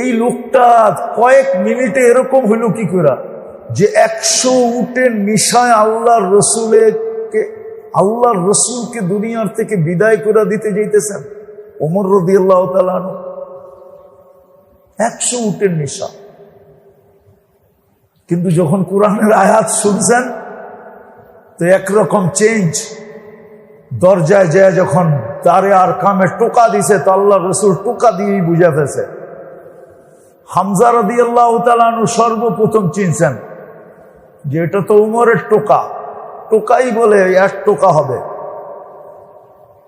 এই লোকটা কয়েক মিনিটে এরকম হইল কি করে যে 100 উটের নিশায় আল্লাহর রসুলকে দুনিয়ার থেকে বিদায় করে দিতে যাইতেছেন ওমর রাদিয়াল্লাহু তাআলা আনহু। 100 উটের নিশা। কিন্তু যখন কোরআনের আয়াত শুনছেন তো একরকম চেঞ্জ। দরজায় যায় যখন দারে আর কামে টোকা দিছে তো আল্লাহ রসুল টোকা দিয়েই বুঝা ফেলছে। হামজা রাদিয়াল্লাহু তাআলা আনহু সর্বপ্রথম চিনছেন যে এটা তো উমরের টোকা। টোকাই বলে 1 টোকা হবে,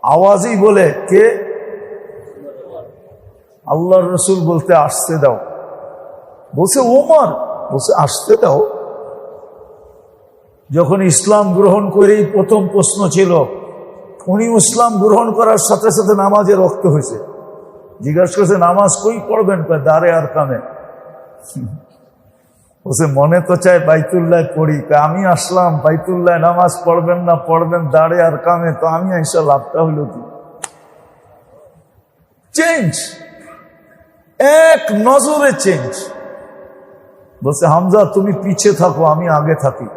আওয়াজই বলে কে? আল্লাহর রসুল বলতে আসতে দাও, বলছে ওমর, বলছে আসতে দাও। যখন ইসলাম গ্রহণ করেই প্রথম প্রশ্ন ছিল, উনি ইসলাম গ্রহণ করার সাথে সাথে নামাজে রক্ত হয়েছে। জিজ্ঞাসা করছে নামাজ কই পড়বেন? দারে আর কামে। বলছে মনে তো চায় বাইতুল্লাহ পড়ি। আমি আসলাম, বাইতুল্লাহ নামাজ পড়বেন না পড়বেন দারে আর কামে, তো আমি আইসা লাভটা হইল কি? চেঞ্জ, এক নজরে চেঞ্জ। বলছে হামজা তুমি পিছে থাকো, আমি আগে থাকি,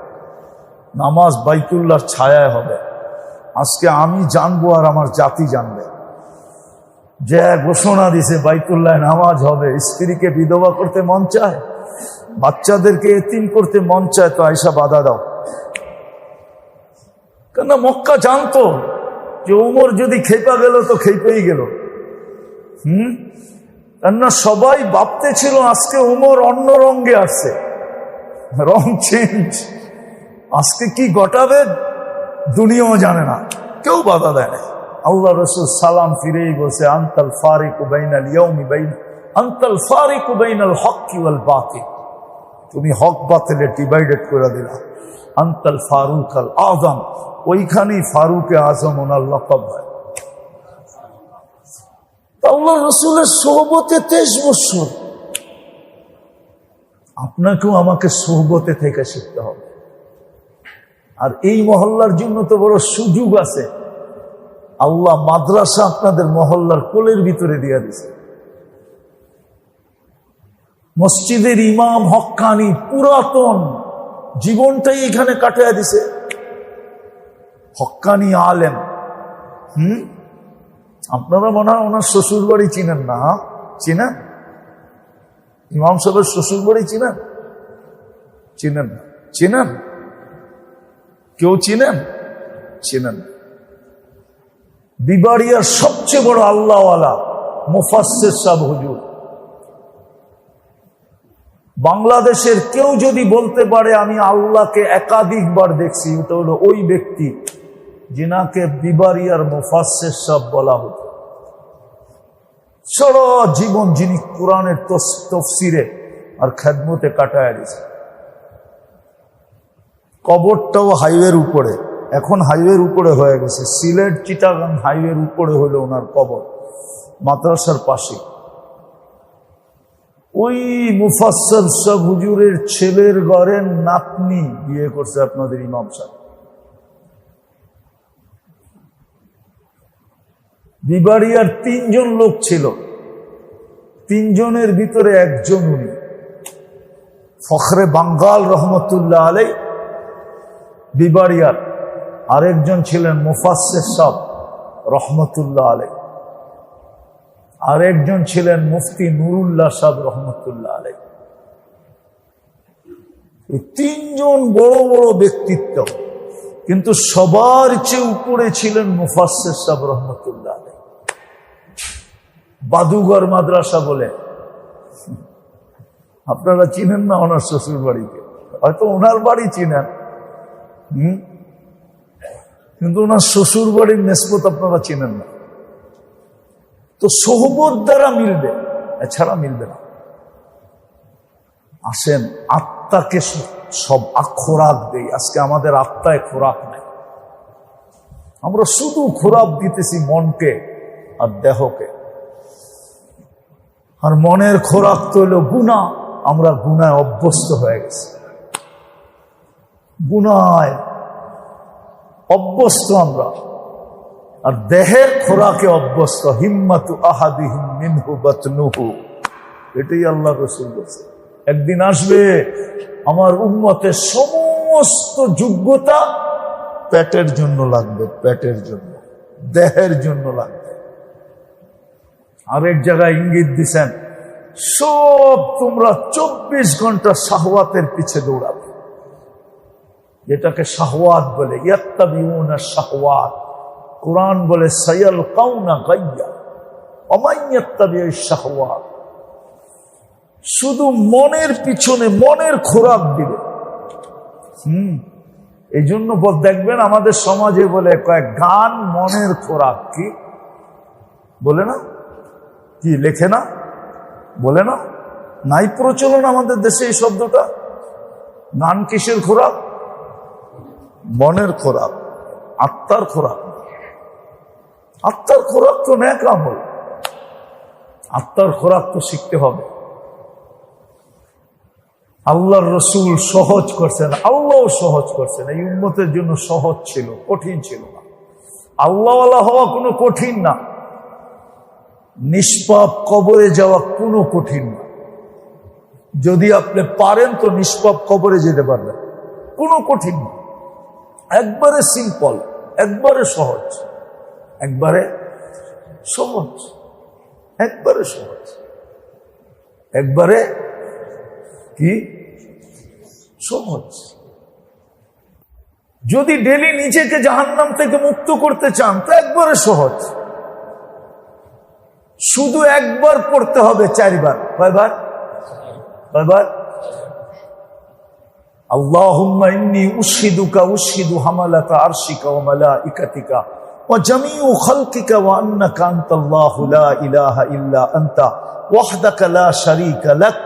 নামাজ বাইতুল্লাহর ছায়ায় হবে। আজকে আমি জানবো আর আমার জাতি জানবে। যে ঘোষণা দিছে বাইতুল্লাহ নামাজ হবে। স্ত্রীকে বিধবা করতে মন চায়, বাচ্চাদেরকে এতিম করতে মন চায়, তো আয়সা বাধা দাও। কেন মক্কা জানতো যে ওমর যদি খেপা গেল তো খেপেই গেল। কেননা সবাই ভাবতে ছিল আজকে ওমর অন্য রঙে আসছে, রং চেঞ্জ। আজকে কি ঘটাবে দুনিয়াও জানে না, কেউ বাধা দেয় না। আল্লাহ রসুল সালাম ফিরেই বলছে আনতাল ফারিকু বাইনাল ইয়াউমি বাইনা আনতাল ফারিকু বাইনাল হক্কি ওয়াল বাতিল। তুমি হক বাতিলে ডিভাইডেড করে দিলা। আনতাল ফারুক আল আযম, ওইখানেই ফারুকে আজম ওনার লকব হয়। আল্লাহ রসুলের সোহবতে 23 বছর। আপনাকেও আমাকে সোহবতে থেকে শিখতে হবে। আর এই মহল্লার জন্য তো বড় সুযোগ আছে। আল্লাহ মাদ্রাসা আপনাদের মহল্লার কোলের ভিতরে দিয়ে দিছে। মসজিদের ইমাম হক্কানি পুরাতন জীবনটাই এখানে কাটিয়ে দিছে। হক্কানি আলেম। আপনারা মনে হয় ওনার শ্বশুর বাড়ি চিনেন না? চিনেন? ইমাম সাহেবের শ্বশুর বাড়ি চিনেন? চিনেন? চিনেন? কেউ চিনেন? চিনেন? বিবাড়িয়ার সবচেয়ে বড় আল্লাহওয়ালা মুফাসসির সাহেব হুজুর। বাংলাদেশের কেউ যদি বলতে পারে আমি আল্লাহকে একাধিকবার দেখছি, ওটা হলো ওই ব্যক্তি যিনাকে বিবাড়িয়ার মুফাসসির সাহেব বলা হতো। সারা জীবন যিনি কোরআনের তফসিরে আর খেদমতে কাটায় দিয়েছে। কবরটাও হাইওয়ের উপরে, এখন হাইওয়ের উপরে হয়ে গেছে। সিলেট চিটাগাং হাইওয়ের উপরে হলো ওনার কবর, মাদ্রাসার পাশে। ওই মুফাসসির সাহেব হুজুরের ছেলের ঘরের নাতনি বিয়ে করছে আপনাদের ইমাম সাহেব। বিবাড়িয়ার 3 জন লোক ছিল, 3 জনের ভিতরে একজন উনি ফখরে বাঙ্গাল রহমতুল্লাহ আলাই বিবাড়িয়ার, আরেকজন ছিলেন মুফাসসির সাহেব রহমতুল্লাহ আলাই, আরেকজন ছিলেন মুফতি নুরুল্লাহ সাহেব রহমতুল্লাহ আলাই। এই 3 জন বড় বড় ব্যক্তিত্ব, কিন্তু সবার চেয়ে উপরে ছিলেন মুফাসসির সাহেব রহমতুল্লাহ আলাই। বাদুঘর মাদ্রাসা বলে, আপনারা চিনেন না ওনার শ্বশুর বাড়িকে? হয়তো ওনার বাড়ি চিনেন, কিন্তু ওনার শ্বশুর বাড়ির নিসবত আপনারা চিনেন না। তো সোহবত দ্বারা মিলবে, এছাড়া মিলবে না। আসেন আত্মাকে সব খোরাক দেই। আজকে আমাদের আত্মায় খোরাক নেই, আমরা শুধু খোরাক দিতেছি মনকে আর দেহকে। আর মনের খোরাক তো হলো গুনাহ। আমরা গুনায় অভ্যস্ত হয়ে গেছি, গুনায় অভ্যস্ত আমরা। আর দেহের খোরাকে অভ্যস্ত। হিম্মাতু আহাদিহিম মিনহু বাতনুহু, এটাই আল্লাহ রাসূল বলেছে। একদিন আসবে আমার উম্মতের সমস্ত যোগ্যতা পেটের জন্য লাগবে, পেটের জন্য, দেহের জন্য লাগবে। আরেক জায়গায় ইঙ্গিত দিছেন, সব তোমরা 24 ঘন্টা শাহওয়াতের পিছে দৌড়াবে, যেটাকে শাহওয়াত বলে, ইয়াত্তাবিউনা শাহওয়াত। কুরআন বলে সায়ালকাউনা গাইয়া ওয়া মান ইয়াত্তাবিউশ শাহওয়াত। শুধু মনের পিছনে মনের খোরাক দিবে। এই জন্য দেখবেন আমাদের সমাজে বলে কয়েক গান মনের খোরাক, কি বলে না, কি লেখে না, বলে না, নাই প্রচলন আমাদের দেশে এই শব্দটা। গান কিসের খোরাক? মনের খোরাক, আত্মার খোরাক। আত্মার খোরাক তো নেক আমল, আত্মার খোরাক তো শিখতে হবে। আল্লাহর রসুল সহজ করছেন, আল্লাহও সহজ করছেন। এই উম্মতের জন্য সহজ ছিল, কঠিন ছিল না। আল্লাহওয়ালা হওয়া কোনো কঠিন না, নিষ্পাপ কবরে যাওয়া কোনো কঠিন না। যদি আপনি পারেন তো নিষ্পাপ কবরে যেতে পারবেন, কোনো কঠিন না। একবারে সিম্পল, একবারে সহজ, একবারে সহজ, একবারে সহজ, একবারে কি সহজ। যদি ডেলি নিজেকে জাহান্নাম থেকে মুক্ত করতে চান তো একবারে সহজ। শুধু একবার পড়তে হবে 4 বার। কয়বার? কয়বার? আল্লাহুম্মা ইন্নী উশহিদুকা উশহিদু হামালাতা আরশিকা ওয়া মালাইকাতিকা ওয়া জামিউ খালকিকা ওয়া আন্নাকা আনতাল্লাহু লা ইলাহা ইল্লা আনতা ওয়াহদাকা লা শারীকা লাক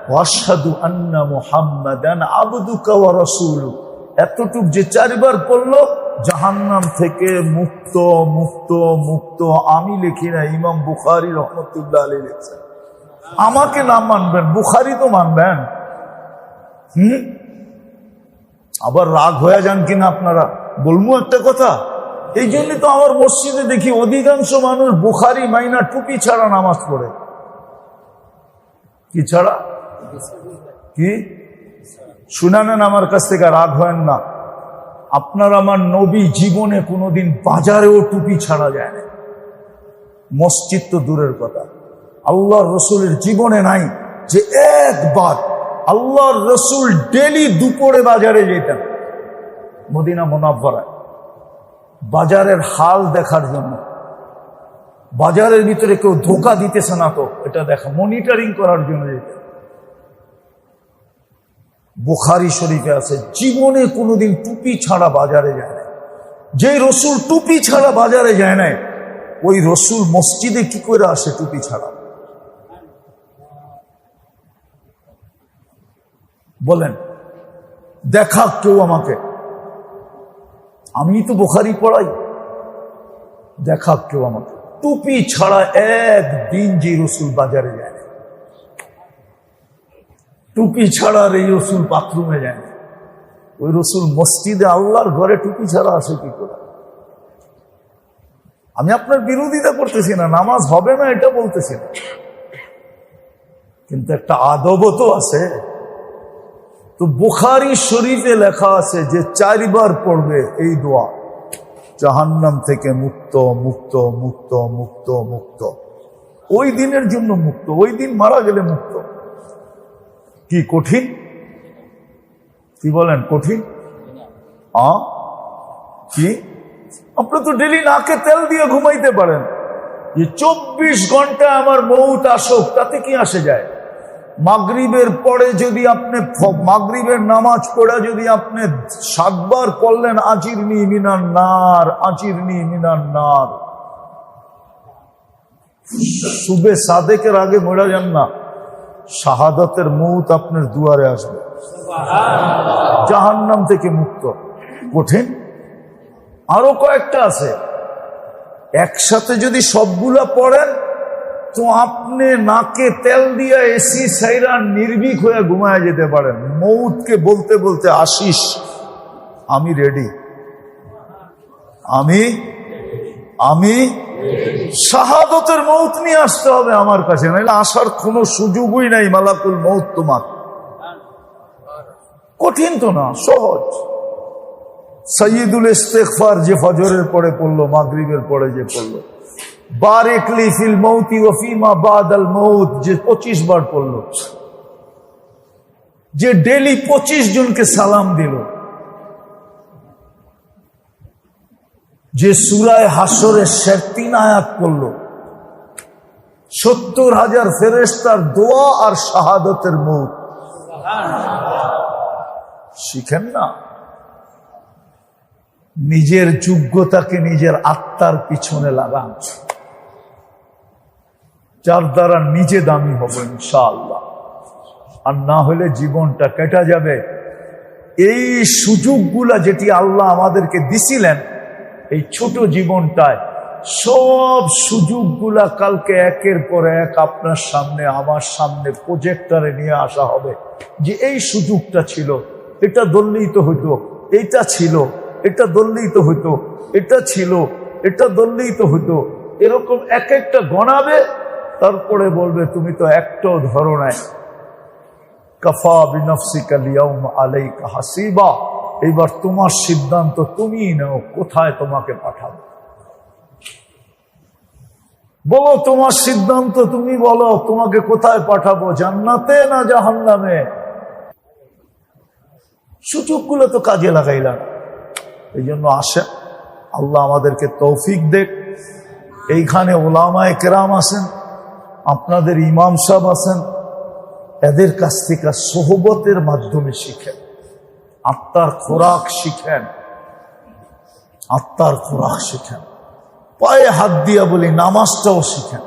ওয়া আশহাদু আন্না মুহাম্মাদান আবদুকা ওয়া রাসূলুক। এতটুক যে 4 বার পড়লো জাহান্নাম থেকে মুক্ত, মুক্ত, মুক্ত। আমি লিখি না, ইমাম বুখারী রহমতুল্লাহ আলাইহি লিখছেন। আমাকে না মানবেন, বুখারী তো মানবেন। আবার রাগ হয়ে যান কিনা আপনারা, বলবো একটা কথা। এই জন্য তো আমার মসজিদে দেখি অধিকাংশ মানুষ বুখারী মাইনা টুপি ছাড়া নামাজ পড়ে। কি ছাড়া? কি শুনানেন আমার কাছ থেকে, রাগ হয় না। আপনার আমার নবী জীবনে কোনোদিন বাজারেও টুপি ছাড়া যায় না, মসজিদ তো দূরের কথা। আল্লাহর রসুলের জীবনে নাই যে একবার। আল্লাহর রসুল ডেলি দুপুরে বাজারে যেতেন, মদিনা মুনাওয়ারায়, বাজারের হাল দেখার জন্য। বাজারের ভিতরে কেউ ধোঁকা দিতেছে না তো এটা দেখা, মনিটরিং করার জন্য যেতেন। বুখারী শরীফে আছে জীবনে কোনোদিন টুপি ছাড়া বাজারে যায় না। যে রসুল টুপি ছাড়া বাজারে যায় না, ওই রসুল মসজিদে কি করে আসে টুপি ছাড়া? বলেন, দেখা কেউ আমাকে। আমি তো বুখারী পড়াই, দেখা কেউ আমাকে টুপি ছাড়া একদিন যে রসুল বাজারে যায় না। টুপি ছাড়া এই রসুল বাথরুমে যায় না। ওই রসুল মসজিদে আল্লাহর ঘরে টুপি ছাড়া আসে কি করে? আমি আপনার বিরোধিতা করতেছি না, নামাজ হবে না এটা বলতেছি না, কিন্তু একটা আদব তো আছে। তো বুখারী শরীফে লেখা আছে যে 4 বার পড়বে এই দোয়া, জাহান্নাম থেকে মুক্ত, মুক্ত, মুক্ত, মুক্ত, মুক্ত। ওই দিনের জন্য মুক্ত, ওই দিন মারা গেলে মুক্ত। কি কঠিন? কি বলেন কঠিন? কি আপনি তো ডেলি নাকে তেল দিয়ে ঘুমাইতে পারেন, যে 24 ঘন্টা আমার মৌত আসুক, তাতে কি আসে যায়? মাগরিবের পরে যদি আপনি মাগরিবের নামাজ পড়ে যদি আপনি 7 বার পড়লেন আজিরনি মিনান নার, আজিরনি মিনান নার, সুবে সাদেকের আগে মরে যান না, শাহাদাতের মৌত আপনার দুয়ারে আসবে, জাহান্নাম থেকে মুক্ত। কঠিন? আরো কয়েকটা আছে, একসাথে যদি সবগুলা পড়েন তো আপনি নাকে তেল দিয়ে এসি সাইরা নির্ভীক হয়ে ঘুমায় যেতে পারেন, মৌতকে বলতে বলতে আসিস আমি রেডি, আমি শাহাদতের মৌত নিয়ে আসতে হবে আমার কাছে, নাহলে আসার কোনো সুযোগই নাই। মালাকুল মৌত তোমার কঠিন তো না, সহজ। সাইয়্যিদুল ইস্তিগফার যে ফজরের পরে পড়লো, মাগরিবের পরে যে পড়লো, বারিক লি ফিল মৌতি ওয়া ফিমা বাদাল মৌত যে 25 বার পড়লো, যে ডেলি 25 জনকে সালাম দিল, যে সূরায়ে হাসরের 3 আয়াত পড়লো, 70,000 ফেরেশতার দোয়া আর শাহাদতের মৌত। শিখেন না, নিজের যোগ্যতাকে নিজের আত্মার পিছনে লাগান, যার দ্বারা নিজে দামি হব ইনশাআল্লাহ। আর না হলে জীবনটা কেটে যাবে। এই সুযোগগুলা যেটি আল্লাহ আমাদেরকে দিছিলেন এই ছোট জীবনটায়, সব সুযোগগুলা কালকে একের পর এক আপনার সামনে আমার সামনে প্রজেক্টরে নিয়ে আসা হবে, যে এই সুযোগটা ছিল, এটা ধরলেই তো হইতো, এইটা ছিল, এটা ধরলেই তো হইতো, এটা ছিল, এটা ধরলেই তো হইতো। এরকম এক একটা গণাবে, তারপরে বলবে তুমি তো একটাও ধরো নাই। কাফা বিনফসিকা লিয়াউম আলাইকা হাসিবা, এবার তোমার সিদ্ধান্ত তুমিই নাও, কোথায় তোমাকে পাঠাবো। বলো, তোমার সিদ্ধান্ত তুমি বলো, তোমাকে কোথায় পাঠাবো, জান্নাতে না জাহান্নামে। সুযোগগুলো তো কাজে লাগাইলাম। এই জন্য আসেন, আল্লাহ আমাদেরকে তৌফিক দেখ। এইখানে উলামায়ে কেরাম আছেন, আপনাদের ইমাম সাহেব আছেন, এদের কাছ থেকে সোহবতের মাধ্যমে শিখেন, আত্মার খোরাক শিখেন, আত্মার খোরাক শিখেন। পায়ে হাত দিয়া বলি, নামাজটাও শিখেন,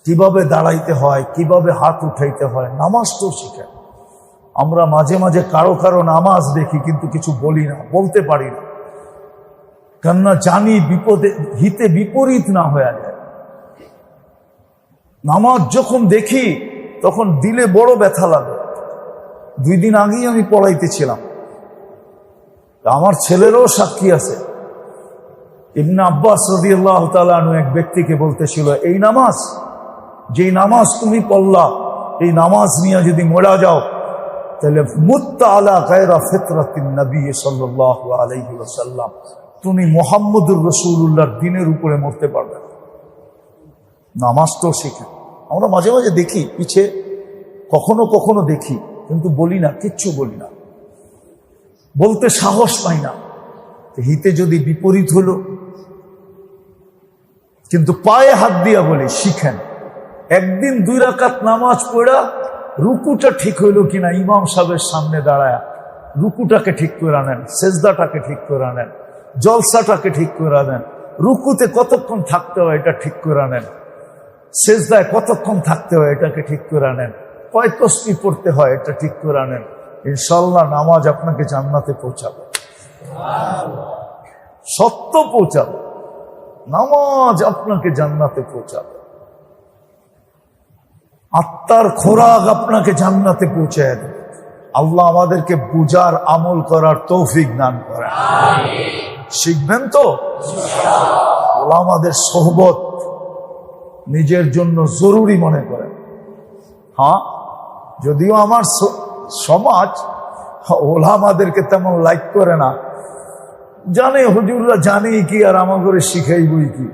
কিভাবে দাঁড়াইতে হয়, কিভাবে হাত উঠাইতে হয়, নামাজটাও শিখেন। আমরা মাঝে মাঝে কারো কারো নামাজ দেখি কিন্তু কিছু বলি না, বলতে পারি না, কেননা জানি বিপদে হিতে বিপরীত না হয়ে যায়। নামাজ যখন দেখি তখন দিলে বড় ব্যথা লাগে। 2 দিন আগেই আমি পড়াইতেছিলাম, আমার ছেলেরও সাক্ষী আছে। ইবনে আব্বাস রাদিয়াল্লাহু তাআলা আনহু এক ব্যক্তিকে বলতেছিল, এই নামাজ, যেই নামাজ তুমি পড়লা, এই নামাজ নিয়ে যদি মরা যাও তাহলে মুত্তা আলা গায়রা ফিতরাতিন নবী সাল্লাল্লাহু আলাইহি ওয়াসাল্লাম, তুমি মুহাম্মদুর রাসূলুল্লাহর দ্বীনের উপরে মরতে পারবে। নামাজ তো শিখে আমরা মাঝে মাঝে দেখি, পিছে কখনো কখনো দেখি, কিন্তু বলি না, কিচ্ছু বলি না, বলতে সাহস পাই না। হিতে যদি বিপরীত হলো, কিন্তু পায়ে হাত দিয়া বলি শিখেন। একদিন 2 রাকাত নামাজ পড়া রুকুটা ঠিক হইল কিনা ইমাম সাহেবের সামনে দাঁড়ায় রুকুটাকে ঠিক করে আনেন, সেজদাটাকে ঠিক করে আনেন, জলসাটাকে ঠিক করে আনেন, রুকুতে কতক্ষণ থাকতে হয় এটা ঠিক করে আনেন, সেজদায় কতক্ষণ থাকতে হয় এটাকে ঠিক করে আনেন, কয় তাসবিহ পড়তে হয় এটা ঠিক করে আনেন। ইনশাআল্লাহ নামাজ আপনাকে জান্নাতে পৌঁছাবে, সত্য পৌঁছাবে, নামাজ আপনাকে জান্নাতে পৌঁছাবে, আত্মার খোরাক আপনাকে জান্নাতে পৌঁছায় দেবে। আল্লাহ আমাদেরকে বুঝার আমল করার তৌফিক দান করেন। শিখবেন তো? আমাদের সোহবত নিজের জন্য জরুরি মনে করেন। হ্যাঁ, যদিও আমার সমাজ ওলামাদেরকে তেমন লাইক করে না, জানে হুজুররা জানেই কি আর আমাকে শিখাইবই কি,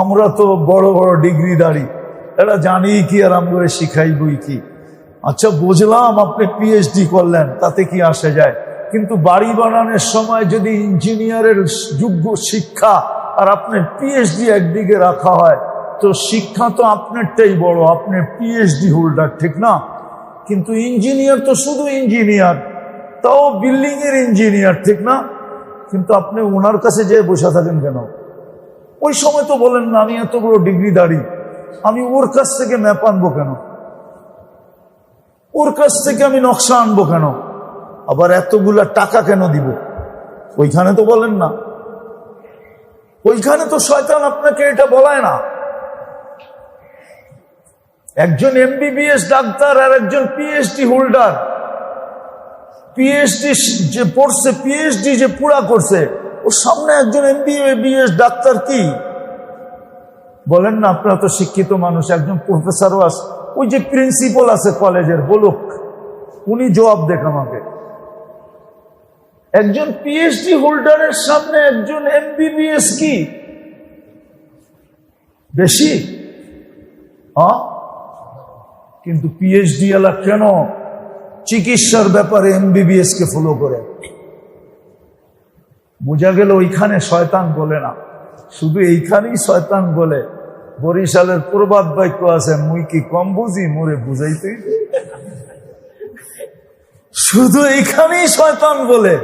আমরা তো বড় বড় ডিগ্রিধারী, এরা জানি কি আর আমাকে শিখাইবই কি। আচ্ছা বুঝলাম আপনি পিএইচডি করলেন, তাতে কি আসে যায়, কিন্তু বাড়ি বানানোর সময় যদি ইঞ্জিনিয়ারের যোগ্য শিক্ষা আর আপনার পিএইচডি একদিকে রাখা হয়, তো শিক্ষা তো আপনারটাই বড়, আপনার পিএইচডি হোল্ডার, ঠিক না? কিন্তু ইঞ্জিনিয়ার তো শুধু ইঞ্জিনিয়ার, তাও বিল্ডিং এর ইঞ্জিনিয়ার, ঠিক না? কিন্তু আপনি ওনার কাছে যেয়ে বসে থাকেন কেন? ওই সময় তো বলেন না আমি এত বড় ডিগ্রিধারী, আমি ওর কাছ থেকে ম্যাপ আনবো কেন, ওর কাছ থেকে আমি নকশা আনবো কেন, আবার এতগুলা টাকা কেন দিব? ওইখানে তো বলেন না, ওইখানে তো শয়তান আপনাকে এটা বলায় না। একজন এমবিবিএস ডাক্তার আর একজন পিএইচডি হোল্ডার, পিএইচডি যে পড়ছে, পিএইচডি যে পুরা করছে, ওর সামনে একজন MBBS ডাক্তার কি বলেন না, আপনারা তো শিক্ষিত মানুষ, একজন প্রফেসরও আছে, ওই যে প্রিন্সিপাল আছে কলেজের, বলুক, উনি জবাব দেখ আমাকে। একজন PhD হোল্ডারের সামনে একজন MBBS কি বেশি? কিন্তু PhD এলা কেন চিকিৎসার ব্যাপারে MBBS কে ফলো করে? বোঝা গেল ওইখানে শয়তান বলে না, শুধু এইখানেই শয়তান বলে। বরিশালের প্রবাদ বাক্য আছে, মুই কি কম বুঝি, মোরে বুঝাইতেই। শুধু এইখানেই শয়তান বলে।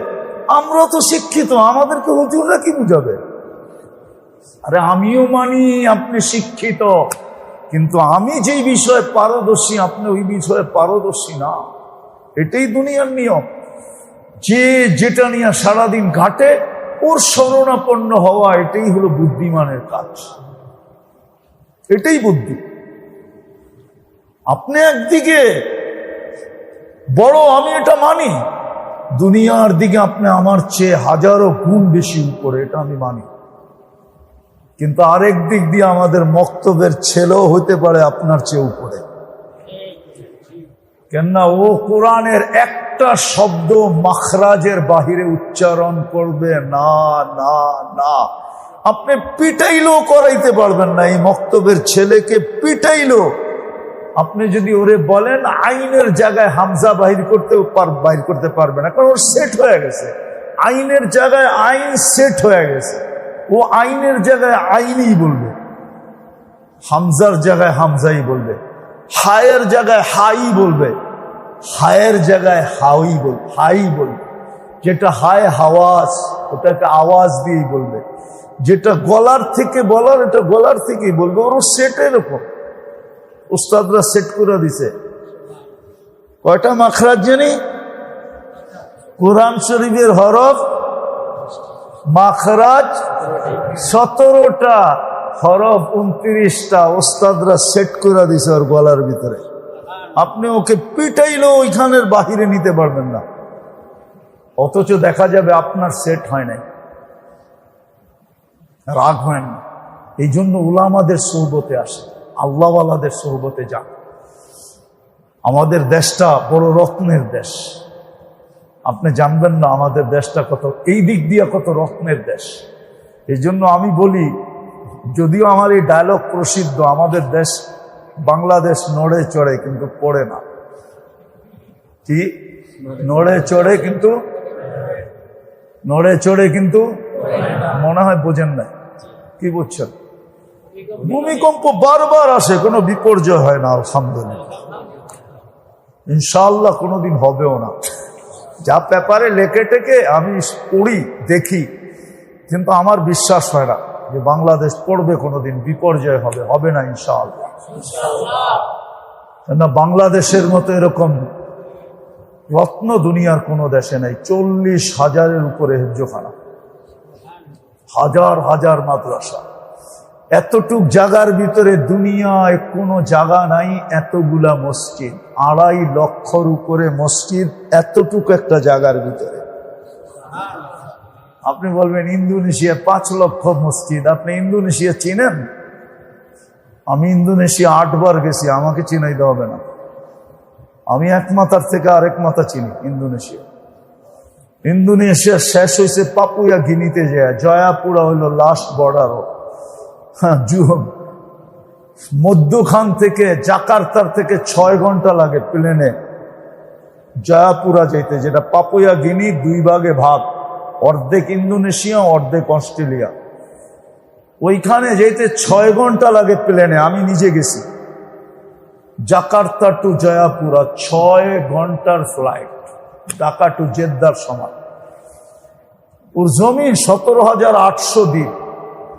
আমরা তো শিক্ষিত, আমাদেরকে হুজুররা কি বুঝাবে? আরে আমিও মানি আপনি শিক্ষিত, কিন্তু আমি যেই বিষয়ে পারদর্শী আপনি ওই বিষয়ে পারদর্শী না। এটাই দুনিয়ার নিয়ম। যে যেটা নিয়ে সারাদিন ঘাটে ওর শরণাপন্ন হওয়া, এটাই হলো বুদ্ধিমানের কাজ, এটাই বুদ্ধি। আপনি একদিকে বড়, আমি এটা মানি, দুনিয়ার দিকে আপনি আমার চেয়ে হাজারো গুণ বেশি উপরে, এটা আমি মানি। কিন্তু আরেক দিক দিয়ে আমাদের মক্তবের ছেলেও হতে পারে আপনার চেয়ে উপরে। কেননা ও কোরআনের একটা শব্দ মাখরাজের বাহিরে উচ্চারণ করবে না, না, না। আপনি পিটাইলেও করাইতে পারবেন না। এই মক্তবের ছেলেকে পিটাইলো, আপনি যদি ওরে বলেন আইনের জায়গায় হামজা বাহির করতে পারবে না, কারণ ওর সেট হয়ে গেছে। আইনের জায়গায় আইন সেট হয়ে গেছে, ও আইনের জায়গায় আইনই বলবে, হামজার জায়গায় হামজাই বলবে, হায়ের জায়গায় হাই বলবে, হায়ের জায়গায় হাই বলবে। যেটা হায় হাওয়াজ, ওটাকে আওয়াজ দিয়েই বলবে। যেটা গলার থেকে বলার, এটা গলার থেকেই বলবে। ওর সেট এরকম, উস্তাদরা সেট করে দিছে। কয়টা মাখরাজ জানি? কোরআন শরীফের হরফ মাখরাজ 17টা, হরফ 29টা। উস্তাদরা সেট করে দিছে ওর গলার ভিতরে। আপনি ওকে পিটাইলেও ওইখানের বাহিরে নিতে পারবেন না, অথচ দেখা যাবে আপনার সেট হয় নাই। রাগ হয় না। এই জন্য উলামাদের সোহবতে আসে, আল্লাহওয়ালাদের সোহবতে যান। আমাদের দেশটা বড় রত্নের দেশ, আপনি জানবেন না আমাদের দেশটা কত, এই দিক দিয়ে কত রত্নের দেশ। এই জন্য আমি বলি, যদিও আমার এই ডায়লগ প্রসিদ্ধ, আমাদের দেশ বাংলাদেশ নড়ে চড়ে কিন্তু পড়ে না। কি নড়ে চড়ে কিন্তু মনে হয় বোঝেন না। কি বুঝছেন? ভূমিকম্প বারবার আসে, কোনো বিপর্যয় হয় না আলহামদুলিল্লাহ। ইনশাআল্লাহ কোনোদিন হবেও না। যা পেপারে লেখে টেকে আমি পড়ি দেখি, কিন্তু আমার বিশ্বাস হয় না যে বাংলাদেশ পড়বে কোনোদিন, বিপর্যয় হবে না ইনশাআল্লাহ। না, বাংলাদেশের মতো এরকম রত্ন দুনিয়ার কোনো দেশে নেই। 40,000-এর উপরে হেফজোখানা, হাজার হাজার মাদ্রাসা। এতটুক জায়গার ভিতরে দুনিয়ায় কোনো জায়গা নাই এতগুলা মসজিদ। 2.5 লক্ষর উপরে মসজিদ এতটুক একটা জায়গার ভিতরে। আপনি বলবেন ইন্দোনেশিয়া 5 লক্ষ মসজিদ। আপনি ইন্দোনেশিয়া চিনেন? আমি ইন্দোনেশিয়া 8 বার গেছি, আমাকে চিনাইতে হবে না। আমি এক মাথার থেকে আরেক মাথা চিনি ইন্দোনেশিয়া শেষ হয়েছে পাপুয়া গিনিতে যায়, জয়াপুরা হইল লাস্ট বর্ডারও। হ্যাঁ, মধ্যখান থেকে জাকার্তার থেকে 6 ঘন্টা লাগে প্লেনে জয়াপুরা যেতে, যেটা পাপুয়া গিনি 2 ভাগে ভাগ, অর্ধেক ইন্দোনেশিয়া অর্ধেক অস্ট্রেলিয়া। ওইখানে যেতে 6 ঘন্টা লাগে প্লেনে। আমি নিজে গেছি জাকার্তা টু জয়াপুরা, 6 ঘন্টার ফ্লাইট, ঢাকা টু জেদ্দার সমান। ওর জমিন 17,800 দ্বীপ,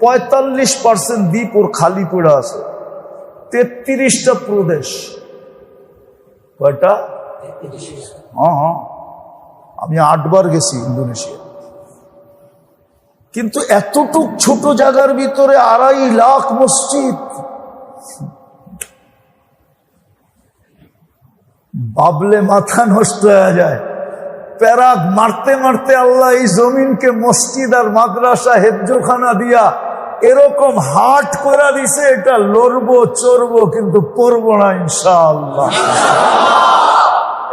45% দ্বীপ ওর খালি পড়ে আছে, 33টা প্রদেশ। কয়টা? হ্যাঁ, আমি 8 বার গেছি ইন্দোনেশিয়া। কিন্তু এতটুক ছোট জায়গার ভিতরে 2.5 লাখ মসজিদ। ভাবলে মাথা নষ্ট হয়ে যায়। প্যারাক মারতে মারতে আল্লাহ এই জমিনকে মসজিদ আর মাদ্রাসা হেফজোখানা দিয়া এরকম হাট করে দিছে, এটা লড়বো চড়বো কিন্তু পড়বো না ইনশাআল্লাহ।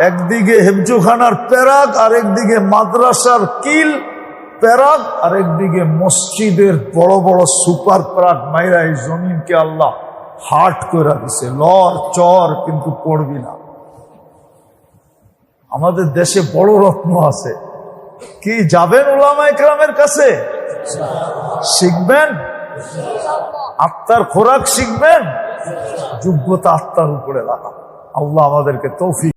একদিকে হেফজোখানার প্যারাক, আরেকদিকে মাদ্রাসার কিল প্যারাক, আরেকদিকে মসজিদের বড় বড় সুপার প্যারাক মাইরা এই জমিনকে আল্লাহ হাট করে দিছে। লড় চর কিন্তু পড়বি না। আমাদের দেশে বড় রত্ন আছে, কি যাবেন উলামা ইকরামের কাছে? শিখবেন, আত্মার খোরাক শিখবেন, যোগ্যতা আত্মার উপরে লাগা। আল্লাহ আমাদেরকে তৌফিক